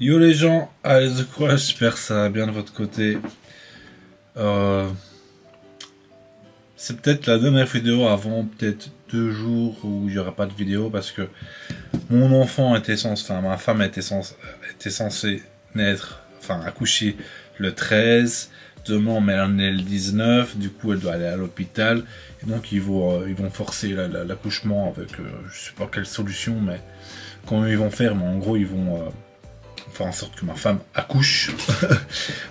Yo les gens, allez de quoi, j'espère que ça va bien de votre côté. C'est peut-être la dernière vidéo avant peut-être 2 jours où il n'y aura pas de vidéo parce que mon enfant était censé, enfin ma femme était censée naître, enfin accoucher le 13. Demain mais elle est le 19, du coup elle doit aller à l'hôpital. Et donc ils vont forcer l'accouchement avec je sais pas quelle solution, mais comment ils vont faire, mais en gros ils vont faire en sorte que ma femme accouche.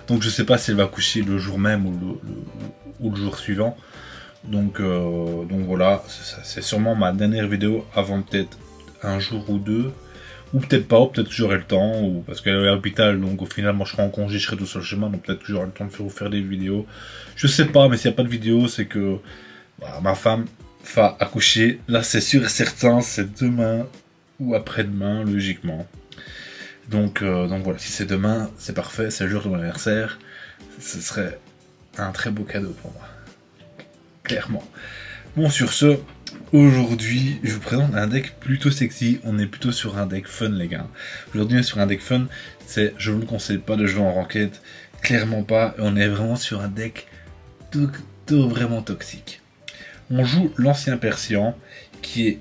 Donc je sais pas si elle va accoucher le jour même ou le jour suivant. Donc voilà, c'est sûrement ma dernière vidéo avant peut-être un jour ou deux. Ou peut-être pas, ou peut-être que j'aurai le temps, ou parce qu'elle est à l'hôpital, donc au final moi je serai en congé, je serai tout seul chez moi, donc peut-être que j'aurai le temps de vous faire des vidéos. Je sais pas, mais s'il n'y a pas de vidéo, c'est que bah, ma femme va accoucher. Là c'est sûr et certain, c'est demain ou après-demain, logiquement. Donc voilà, si c'est demain, c'est parfait, c'est le jour de mon anniversaire, ce serait un très beau cadeau pour moi. Clairement. Bon, sur ce, aujourd'hui, je vous présente un deck plutôt sexy. On est plutôt sur un deck fun, les gars. Aujourd'hui, on est sur un deck fun. Je vous le conseille pas de jouer en ranked. Clairement pas. On est vraiment sur un deck vraiment toxique. On joue l'ancien Persian qui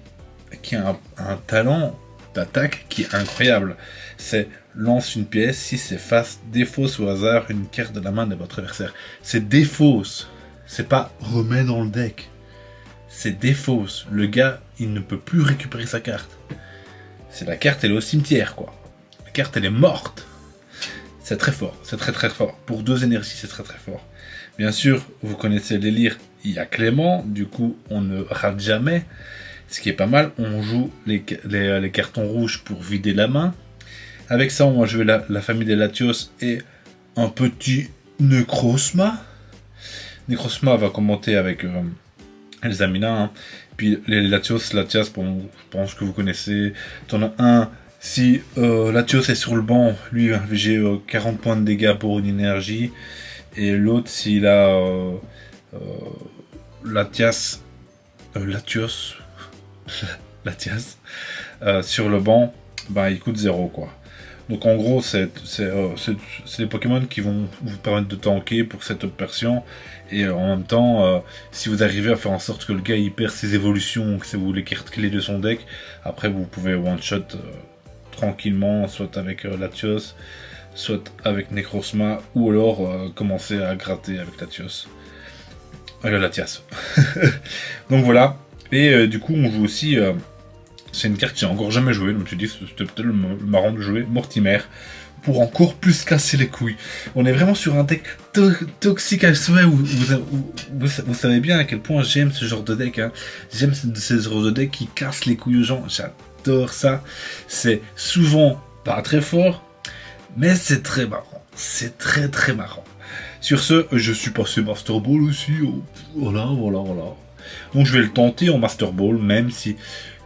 a un talent d'attaque qui est incroyable. C'est lance une pièce, si c'est face, défausse au hasard une carte de la main de votre adversaire. C'est défausse. C'est pas remet dans le deck. C'est défausse. Le gars, il ne peut plus récupérer sa carte. C'est la carte, elle est au cimetière, quoi. La carte, elle est morte. C'est très fort. C'est très très fort. Pour 2 énergies, c'est très très fort. Bien sûr, vous connaissez le délire. Il y a Clément. Du coup, on ne rate jamais. Ce qui est pas mal. On joue les cartons rouges pour vider la main. Avec ça, on va jouer la famille des Latios et un petit Necrozma. Necrozma va commenter avec les Amina. Hein. Puis les Latios, je pense que vous connaissez. T'en as un, si Latios est sur le banc, lui j'ai 40 points de dégâts pour une énergie. Et l'autre, s'il a Latios sur le banc, bah, il coûte 0 quoi. Donc en gros, c'est des Pokémon qui vont vous permettre de tanker pour cette opération. Et en même temps, si vous arrivez à faire en sorte que le gars il perd ses évolutions, que c'est vous les cartes clés de son deck, après vous pouvez one-shot tranquillement, soit avec Latios, soit avec Necrozma, ou alors commencer à gratter avec Latios. Latias. Donc voilà. Et du coup, on joue aussi... c'est une carte que j'ai encore jamais jouée, donc je me suis dit c'était peut-être le marrant de jouer Mortimer pour encore plus casser les couilles. On est vraiment sur un deck toxique à souhait où vous savez bien à quel point j'aime ce genre de deck. Hein. J'aime ce genre de deck qui casse les couilles aux gens. J'adore ça. C'est souvent pas très fort, mais c'est très marrant. C'est très très marrant. Sur ce, je suis passé Master Ball aussi. Voilà. Donc je vais le tenter en Master Ball, même si...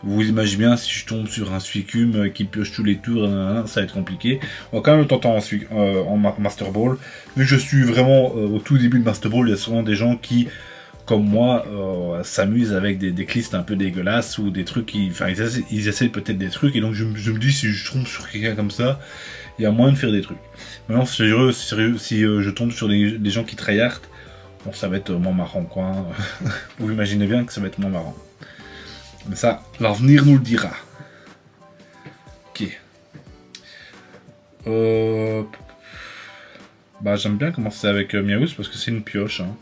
Vous imaginez bien, si je tombe sur un Suicune qui pioche tous les tours, ça va être compliqué. On va quand même le tenter en Master Ball. Vu que je suis vraiment au tout début de Master Ball, il y a souvent des gens qui, comme moi, s'amusent avec des decklists un peu dégueulasses ou des trucs qui... Enfin, ils essaient peut-être des trucs, et donc je me dis, si je tombe sur quelqu'un comme ça, il y a moyen de faire des trucs. Maintenant, sérieux, si je tombe sur des gens qui tryhard, bon, ça va être moins marrant, quoi. Hein. Vous imaginez bien que ça va être moins marrant. Mais ça, l'avenir nous le dira. Ok. Bah, j'aime bien commencer avec Miaus parce que c'est une pioche. Hein.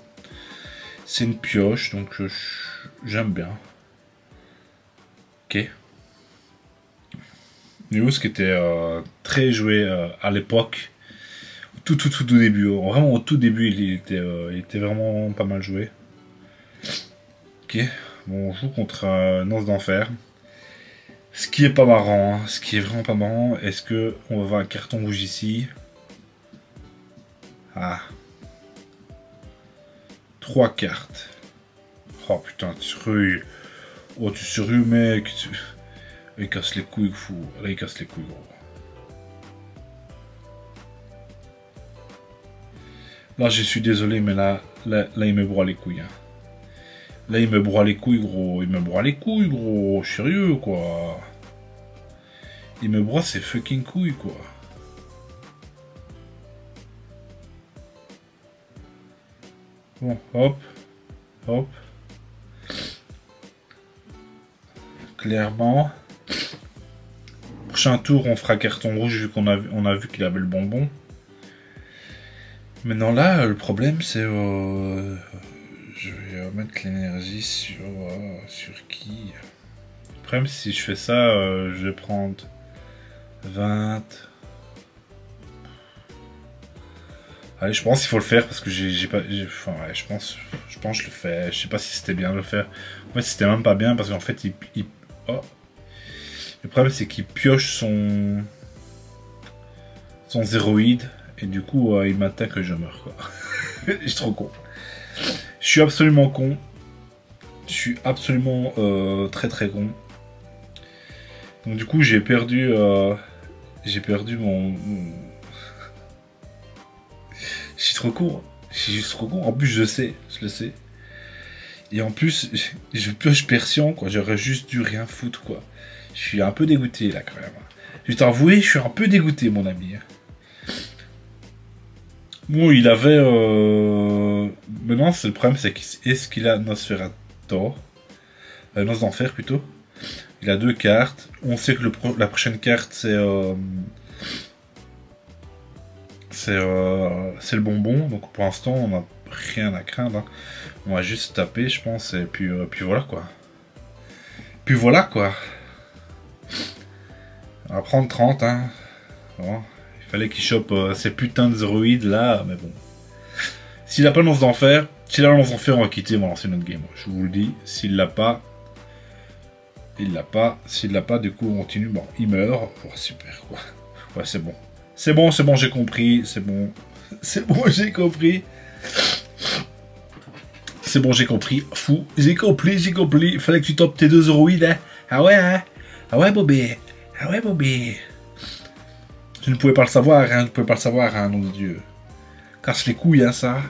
C'est une pioche, donc j'aime bien. Ok. Miaus qui était très joué à l'époque. Tout début. Vraiment au tout début, il était vraiment pas mal joué. Ok. Bon, on joue contre un os d'enfer. Ce qui est pas marrant, hein. Ce qui est vraiment pas marrant. Est-ce que on va avoir un carton rouge ici? Ah. 3 cartes. Oh putain, tu sérieux? Oh, tu sérieux, mec? Il casse les couilles, fou. Là, il casse les couilles, gros. Là, je suis désolé, mais là il me broie les couilles. Hein. Là, il me broie les couilles, gros. Il me broie les couilles, gros. Sérieux, quoi. Il me broie ses fucking couilles, quoi. Bon, hop, hop. Clairement. Prochain tour, on fera carton rouge vu qu'on a vu qu'il avait le bonbon. Maintenant là, le problème c'est... je vais mettre l'énergie sur qui? Le problème, si je fais ça, je vais prendre 20... Allez, je pense qu'il faut le faire parce que j'ai pas... Enfin, ouais, je pense que je le fais. Je sais pas si c'était bien de le faire. En fait, c'était même pas bien parce qu'en fait, oh. Le problème, c'est qu'il pioche son zéroïde et du coup, il m'attaque et je meurs, quoi. Je suis trop con. Je suis absolument con. Je suis absolument très très con. Donc du coup, j'ai perdu mon... Je suis trop con. Je suis juste trop con. En plus, je le sais. Et en plus, je pioche Persian, quoi. J'aurais juste dû rien foutre, quoi. Je suis un peu dégoûté, là, quand même. Je vais t'avouer, je suis un peu dégoûté, mon ami. Bon, il avait... Maintenant, le problème, c'est est-ce qu'il a Nosferatu Nos d'enfer, plutôt. Il a 2 cartes. On sait que la prochaine carte, c'est le bonbon. Donc, pour l'instant, on n'a rien à craindre. Hein. On va juste taper, je pense, et puis voilà, quoi. Puis voilà, quoi. On va prendre 30, hein. Bon. Il fallait qu'il chope ces putains de zéroïdes là, mais bon. S'il a pas l'anse d'enfer, on va quitter, on va lancer notre game. Je vous le dis, s'il l'a pas, il l'a pas. S'il l'a pas, du coup, on continue. Bon, il meurt. Oh, super, quoi. Ouais, c'est bon. C'est bon, j'ai compris. C'est bon, j'ai compris. C'est bon, j'ai compris. Fou, j'ai compris. Il fallait que tu topes tes 2 zéroïdes, hein. Ah ouais, hein. Ah ouais, Bobby. Tu ne pouvais pas le savoir, hein, nom de Dieu. Casse les couilles, hein, ça.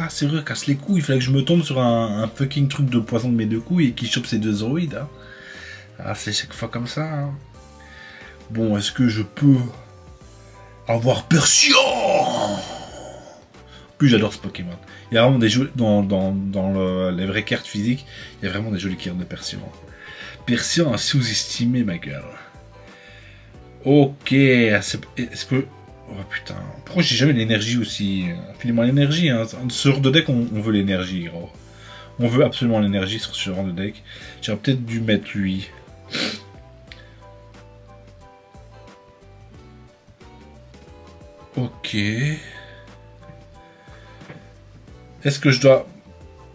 C'est vrai, casse les couilles. Il fallait que je me tombe sur un fucking truc de poison de mes 2 couilles et qu'il chope ces 2 zéroïdes, hein. Ah, c'est chaque fois comme ça, hein. Bon, est-ce que je peux avoir Persian? En plus, j'adore ce Pokémon. Il y a vraiment des jeux dans les vraies cartes physiques. Il y a vraiment des jolies cartes de Persian. Persian a sous-estimé, ma gueule. Ok, est-ce que... Oh putain, pourquoi j'ai jamais l'énergie aussi? Filez-moi l'énergie, hein. Ce genre de deck, on veut l'énergie, gros. On veut absolument l'énergie sur ce genre de deck. J'aurais peut-être dû mettre lui. Ok. Est-ce que je dois...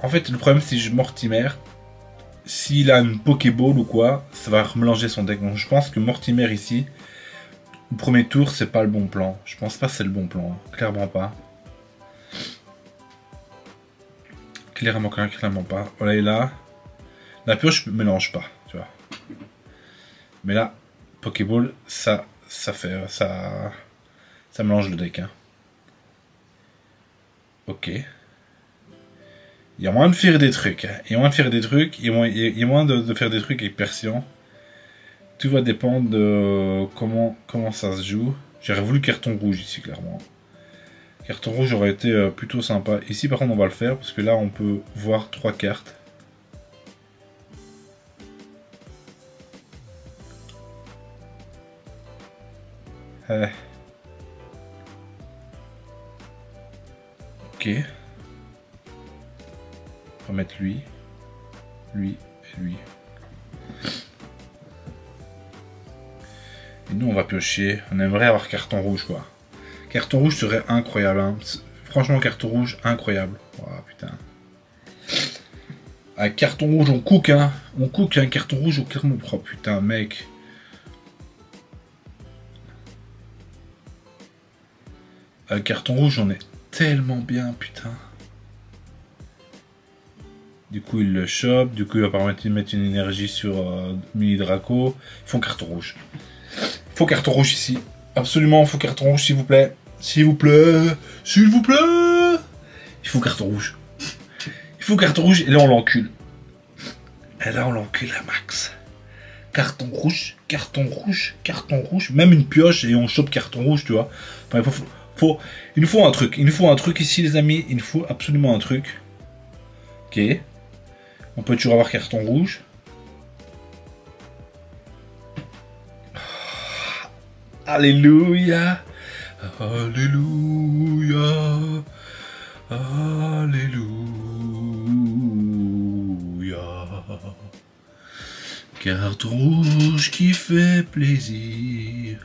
En fait, le problème, c'est que Mortimer, s'il a une Pokéball ou quoi, ça va remélanger son deck. Donc je pense que Mortimer ici, au premier tour, c'est pas le bon plan. Je pense pas que c'est le bon plan. Clairement pas. Clairement pas. Voilà, et là, la pioche ne mélange pas, tu vois. Mais là, Pokéball, ça mélange le deck, hein. Ok. Il y a moyen de faire des trucs, hein. Il y a moyen de faire des trucs, il y a moyen de faire des trucs avec Persian. Tout va dépendre de comment ça se joue. J'aurais voulu carton rouge ici, clairement. Carton rouge aurait été plutôt sympa. Ici, par contre, on va le faire, parce que là, on peut voir 3 cartes. Ok. On va mettre lui et lui. Et nous, on va piocher. On aimerait avoir carton rouge, quoi. Carton rouge serait incroyable, hein. Franchement, carton rouge, incroyable. Oh, putain. Avec carton rouge, on cook, hein. On cook, hein. Carton rouge, on clairement. Oh, putain, mec. Avec carton rouge, on est tellement bien, putain. Du coup, il le chope. Du coup, il va permettre de mettre une énergie sur Mini Draco. Ils font carton rouge. Il faut carton rouge ici. Absolument, il faut carton rouge, s'il vous plaît. S'il vous plaît. S'il vous plaît. Il faut carton rouge. Il faut carton rouge. Et là, on l'encule. Et là, on l'encule à max. Carton rouge, carton rouge, carton rouge. Même une pioche et on chope carton rouge, tu vois. Enfin, il Il nous faut un truc. Il nous faut un truc ici, les amis. Il nous faut absolument un truc. Ok. On peut toujours avoir carton rouge. Alléluia. Alléluia. Alléluia. Carton rouge qui fait plaisir.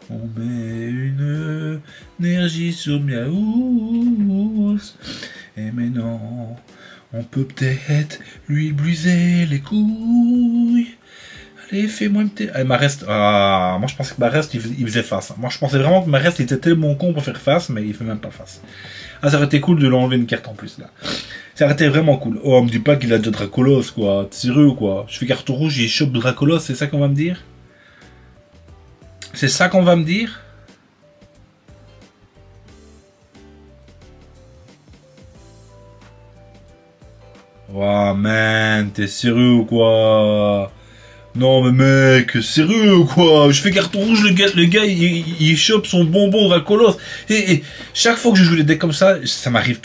On met une énergie sur Miaous. Et maintenant, on peut peut-être lui briser les couilles. Allez, fais-moi une petite... Marest... Ah, moi je pensais que Marest il faisait face. Moi je pensais vraiment que Marest il était tellement con pour faire face, mais il fait même pas face. Ah, ça aurait été cool de l'enlever une carte en plus là. Ça aurait été vraiment cool. Oh, on me dit pas qu'il a déjà Dracolos quoi. T'es sérieux quoi. Je fais carton rouge, il chope Dracolos, c'est ça qu'on va me dire? C'est ça qu'on va me dire? Oh man, t'es sérieux ou quoi? Non mais mec, sérieux ou quoi? Je fais carton rouge, le gars il chope son bonbon Dracolos. Et chaque fois que je joue les decks comme ça, ça m'arrive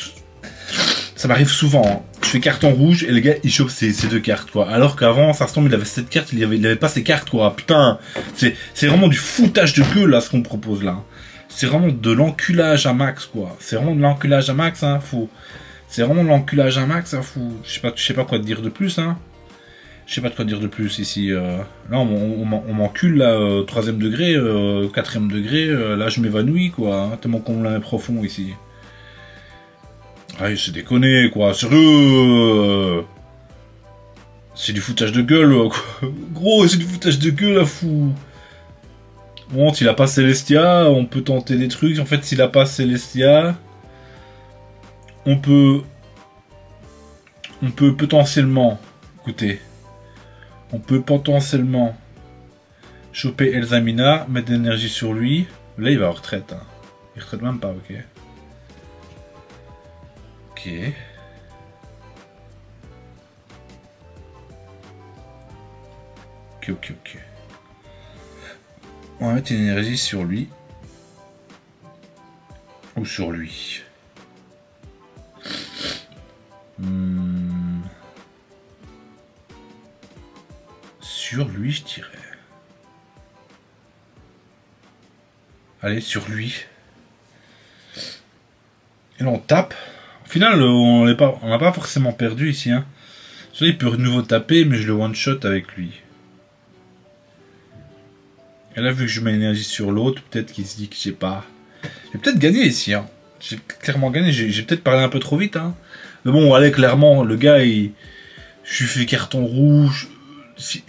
souvent. Hein. Je fais carton rouge et le gars il chope ces deux cartes quoi. Alors qu'avant, ça se tombe, il avait cette carte, il avait pas ces cartes quoi. Putain, c'est vraiment du foutage de gueule là ce qu'on me propose là. C'est vraiment de l'enculage à max quoi. C'est vraiment de l'enculage à max hein, fou. C'est vraiment de l'enculage à max hein, fou. Je sais pas quoi te dire de plus hein. Je sais pas de quoi dire de plus ici. Là, on m'encule, là, 3ème degré, 4ème degré, là, je m'évanouis, quoi. Hein, tellement qu'on l'a profond ici. Ah, c'est déconné, quoi. Sérieux. C'est du foutage de gueule, quoi. Gros, c'est du foutage de gueule, là, fou. Bon, s'il a pas Celestia, on peut tenter des trucs. En fait, s'il a pas Celestia, on peut potentiellement, écoutez, on peut potentiellement choper Elzamina, mettre de l'énergie sur lui. Là, il va en retraite. Hein. Il retraite même pas, ok. Ok. Ok. On va mettre une énergie sur lui. Ou sur lui. Sur lui, je dirais. Allez, sur lui. Et là, on tape. Au final, on n'a pas forcément perdu ici. Hein. Soit il peut de nouveau taper, mais je le one-shot avec lui. Et là, vu que je mets l'énergie sur l'autre, peut-être qu'il se dit que j'ai pas... J'ai peut-être gagné ici. Hein. J'ai clairement gagné. J'ai peut-être parlé un peu trop vite. Hein. Mais bon, allez, clairement, le gars, je lui fais carton rouge... Si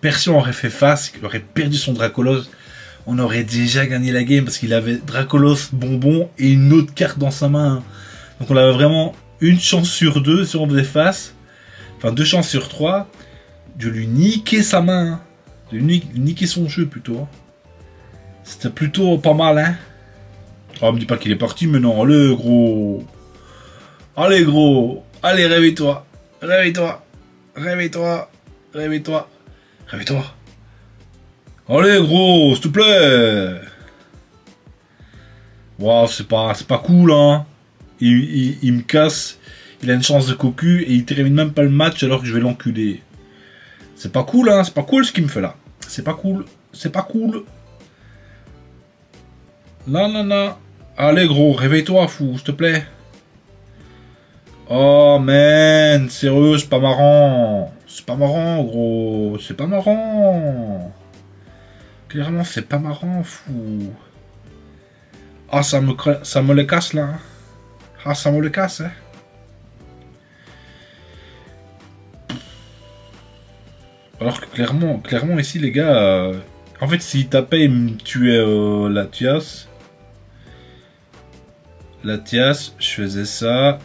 Persion aurait fait face, il aurait perdu son Dracolos, on aurait déjà gagné la game parce qu'il avait Dracolos, bonbon et une autre carte dans sa main. Donc on avait vraiment une chance sur deux si on faisait face, enfin 2 chances sur 3 de lui niquer sa main, de lui niquer son jeu plutôt. C'était plutôt pas mal hein. Oh, me dis pas qu'il est parti mais non, allez gros. Allez gros, allez réveille-toi, réveille-toi, réveille-toi. Réveille-toi. Réveille-toi. Allez, gros, s'il te plaît. Waouh, c'est pas cool, hein. Il me casse. Il a une chance de cocu et il termine même pas le match alors que je vais l'enculer. C'est pas cool, hein. C'est pas cool ce qu'il me fait là. C'est pas cool. C'est pas cool. Non. Allez, gros, réveille-toi, fou, s'il te plaît. Oh, man. Sérieux, c'est pas marrant. C'est pas marrant, gros. C'est pas marrant. Clairement, c'est pas marrant, fou. Ah, ça me le casse, là. Ah, ça me le casse, hein. Alors que clairement ici, les gars... en fait, s'il tapait, il me tuait Latias. Latias, je faisais ça.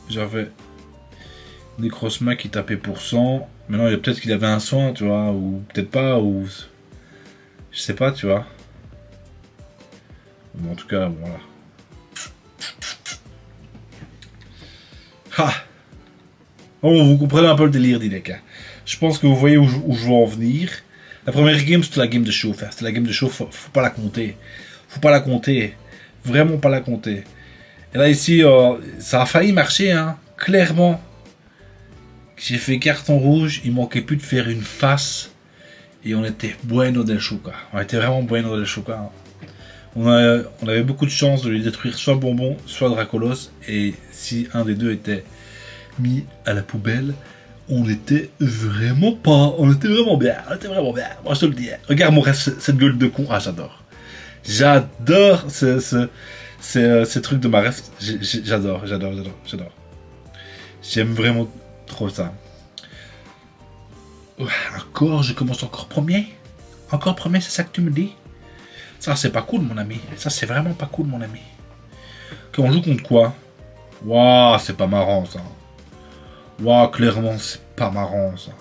J'avais... Necrozma qui tapait pour 100. Maintenant, peut-être qu'il avait un soin, tu vois, ou peut-être pas, ou... Je sais pas, tu vois. Bon, en tout cas, voilà. Ah. Bon, vous comprenez un peu le délire des decks. Hein. Je pense que vous voyez où je veux en venir. La première game, c'était la game de chauffe. Hein. C'était la game de chauffe, faut pas la compter. Faut pas la compter. Vraiment pas la compter. Et là, ici, ça a failli marcher, hein. Clairement. J'ai fait carton rouge. Il manquait plus de faire une face. Et on était bueno del Chuca. On était vraiment bueno del Chuca. Hein. On avait beaucoup de chance de lui détruire soit Bonbon, soit Dracolos. Et si un des deux était mis à la poubelle, on était vraiment pas. On était vraiment bien. On était vraiment bien. Moi, je te le dis. Regarde mon reste, cette gueule de con. Ah, j'adore. J'adore ces trucs de ma ref. J'adore. J'aime vraiment trop ça. Encore, je commence encore premier. Encore premier, c'est ça que tu me dis? Ça, c'est pas cool, mon ami. Ça, c'est vraiment pas cool, mon ami. Ok, on joue contre quoi? Waouh, c'est pas marrant, ça. Waouh, clairement, c'est pas marrant, ça.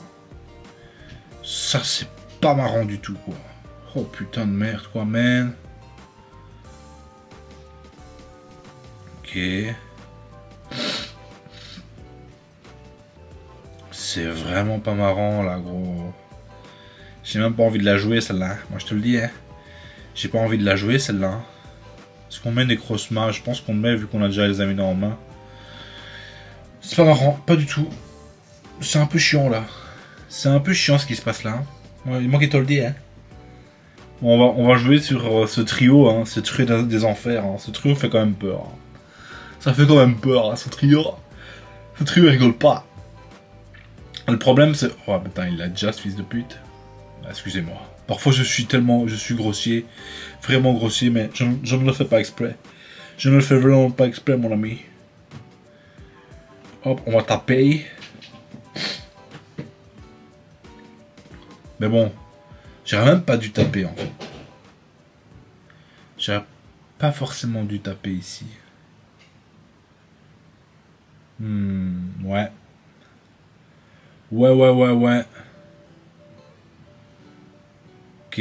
Ça, c'est pas marrant du tout, quoi. Oh, putain de merde, quoi, man. Ok. C'est vraiment pas marrant, là, gros. J'ai même pas envie de la jouer, celle-là. Moi, je te le dis, hein. J'ai pas envie de la jouer, celle-là. Est-ce qu'on met des cross-mains? Je pense qu'on le met, vu qu'on a déjà les aminés en main. C'est pas marrant, pas du tout. C'est un peu chiant, là. C'est un peu chiant, ce qui se passe, là. Ouais, il manque de te le dire, hein. On va jouer sur ce trio, hein. Ce trio des enfers, hein. Ce trio fait quand même peur. Hein. Ça fait quand même peur, hein, ce trio. Ce trio, il rigole pas. Le problème, c'est... Oh, putain, il a déjà, ce fils de pute. Excusez-moi. Parfois, je suis grossier. Vraiment grossier, mais je ne le fais pas exprès. Je ne le fais vraiment pas exprès, mon ami. Hop, on va taper. Mais bon, j'aurais même pas dû taper, en fait. J'aurais pas forcément dû taper ici. Ouais. Ouais. Ok.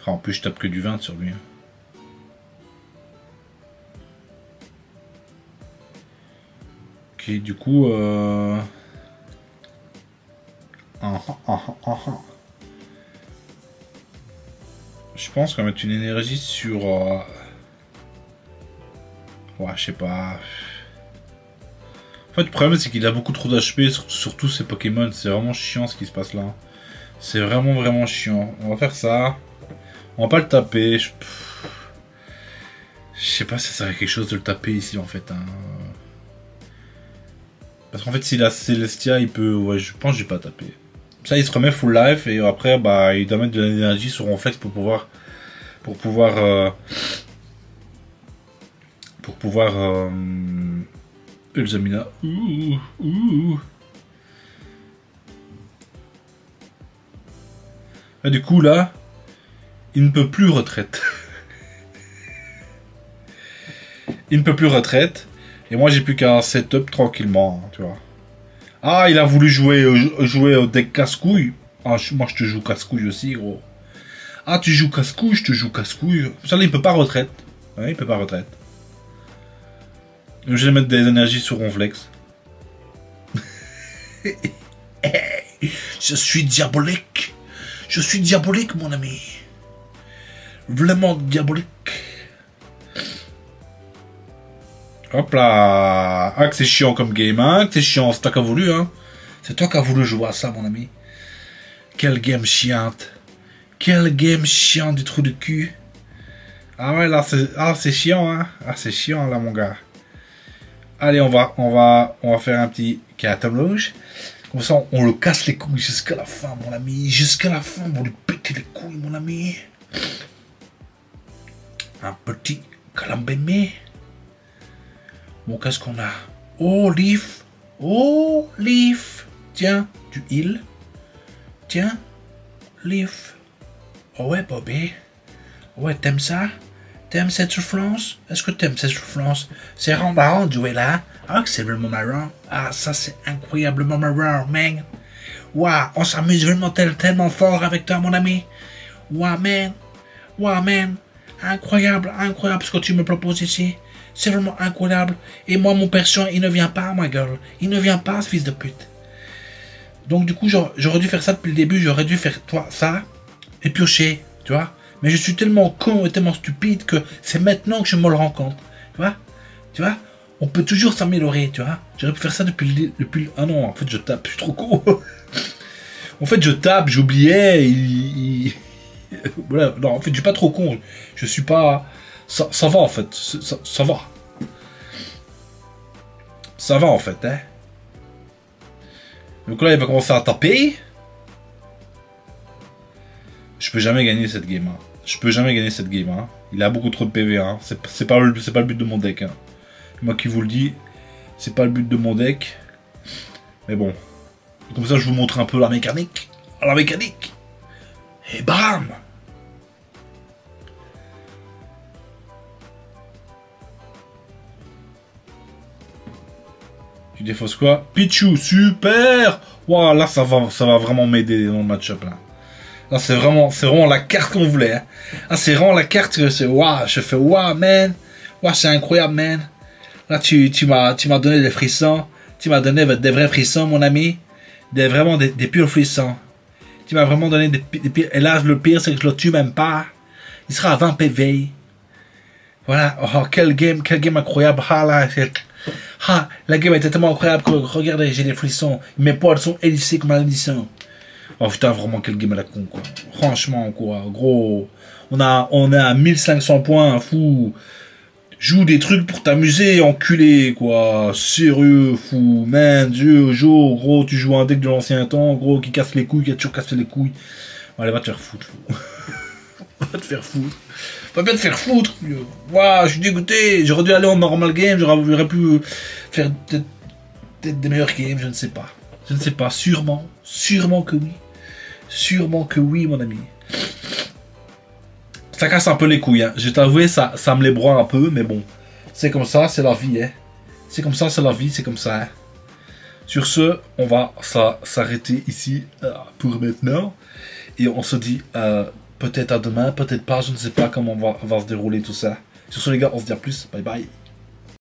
En plus, je tape que du 20 sur lui. Ok, du coup... Je pense qu'on va mettre une énergie sur... Ouais, je sais pas... En fait, le problème, c'est qu'il a beaucoup trop d'HP sur tous ses Pokémon. C'est vraiment chiant ce qui se passe là. C'est vraiment chiant. On va faire ça. On va pas le taper. Je sais pas si ça serait quelque chose de le taper ici, en fait. Hein. Parce qu'en fait, s'il a Celestia, il peut... Ouais, je pense que je vais pas taper. Ça, il se remet full life. Et après, bah, il doit mettre de l'énergie sur Ronflex pour pouvoir... Elzamina. Et du coup, là, il ne peut plus retraite. Il ne peut plus retraite. Et moi, j'ai plus qu'un setup tranquillement, hein, tu vois. Ah, il a voulu jouer au deck casse-couille. Ah, moi, je te joue casse-couille aussi, gros. Ah, tu joues casse-couille, je te joue casse-couille. Ça, là, il peut pas retraite. Ouais, il peut pas retraite. Je vais mettre des énergies sur Ronflex. Je suis diabolique. Je suis diabolique, mon ami. Vraiment diabolique. Hop là. Ah, que c'est chiant comme game, hein. Que c'est chiant, c'est toi qui as voulu, hein. C'est toi qui as voulu jouer à ça, mon ami. Quelle game chiante. Quelle game chiante du trou de cul. Ah ouais, là, c'est chiant, hein. Ah, c'est chiant, là, mon gars. Allez, on va faire un petit carton rouge. Comme ça, on le casse les couilles jusqu'à la fin, mon ami. Jusqu'à la fin, on va lui péter les couilles, mon ami. Un petit calambémé. Bon, qu'est-ce qu'on a? Oh, Leaf. Oh, Leaf. Tiens, du heal. Tiens, Leaf. Oh ouais, Bobby. Ouais, t'aimes ça? T'aimes cette soufflance? Est-ce que t'aimes cette soufflance? C'est vraiment marrant de jouer là. Ah, que c'est vraiment marrant. Ah, ça c'est incroyablement marrant, man. Waouh, on s'amuse vraiment tellement fort avec toi, mon ami. Waouh, man. Waouh, man. Incroyable ce que tu me proposes ici. C'est vraiment incroyable. Et moi, mon perso, il ne vient pas, ma gueule. Il ne vient pas, ce fils de pute. Donc, du coup, j'aurais dû faire ça depuis le début. J'aurais dû faire toi ça et piocher, tu vois. Mais je suis tellement con et tellement stupide que c'est maintenant que je me le rends compte. Tu vois, on peut toujours s'améliorer, tu vois. J'aurais pu faire ça depuis... Ah non, en fait, je tape, je suis trop con. En fait, je tape, j'oubliais. Voilà, non, en fait, je suis pas trop con. Je suis pas... Ça va, en fait. Ça va. Ça va, en fait, hein. Donc là, il va commencer à taper. Je peux jamais gagner cette game. Hein. Je peux jamais gagner cette game. Hein. Il a beaucoup trop de PV. Hein. C'est pas le but de mon deck. Hein. Moi qui vous le dis, c'est pas le but de mon deck. Mais bon. Comme ça, je vous montre un peu la mécanique. La mécanique. Et bam! Tu défausses quoi? Pichu, super! Waouh, là, ça va vraiment m'aider dans le match-up, là. Là, c'est vraiment la carte qu'on voulait. Hein. Là, c'est vraiment la carte que c'est... Waouh, je fais waouh, man. Waouh, c'est incroyable, man. Là, tu m'as donné des frissons. Tu m'as donné des vrais frissons, mon ami. Vraiment des purs frissons. Tu m'as vraiment donné des pires... Et là, le pire, c'est que je le tue même pas. Il sera à 20 PV. Voilà. Oh, quel game incroyable. Ah, là, la game était tellement incroyable que, regardez, j'ai des frissons. Mes poils sont élissés comme un hérisson. Oh putain, vraiment, quel game à la con, quoi. Franchement, quoi. Gros, on est à 1500 points, fou. Joue des trucs pour t'amuser, enculé, quoi. Sérieux, fou. Man, Dieu, jour, gros, tu joues un deck de l'ancien temps, gros, qui casse les couilles, qui a toujours cassé les couilles. Allez, va te faire foutre, fou. Va te faire foutre. Va bien te faire foutre. Waouh, je suis dégoûté. J'aurais dû aller en normal game, j'aurais pu faire peut-être des meilleurs games, je ne sais pas. Je ne sais pas, sûrement que oui. Sûrement que oui, mon ami. Ça casse un peu les couilles, hein. Je vais t'avouer, ça me les broie un peu, mais bon. C'est comme ça, c'est la vie, hein. C'est comme ça, c'est la vie, c'est comme ça, hein. Sur ce, on va s'arrêter ici pour maintenant. Et on se dit peut-être à demain, peut-être pas, je ne sais pas comment va se dérouler tout ça. Sur ce, les gars, on se dit à plus. Bye bye.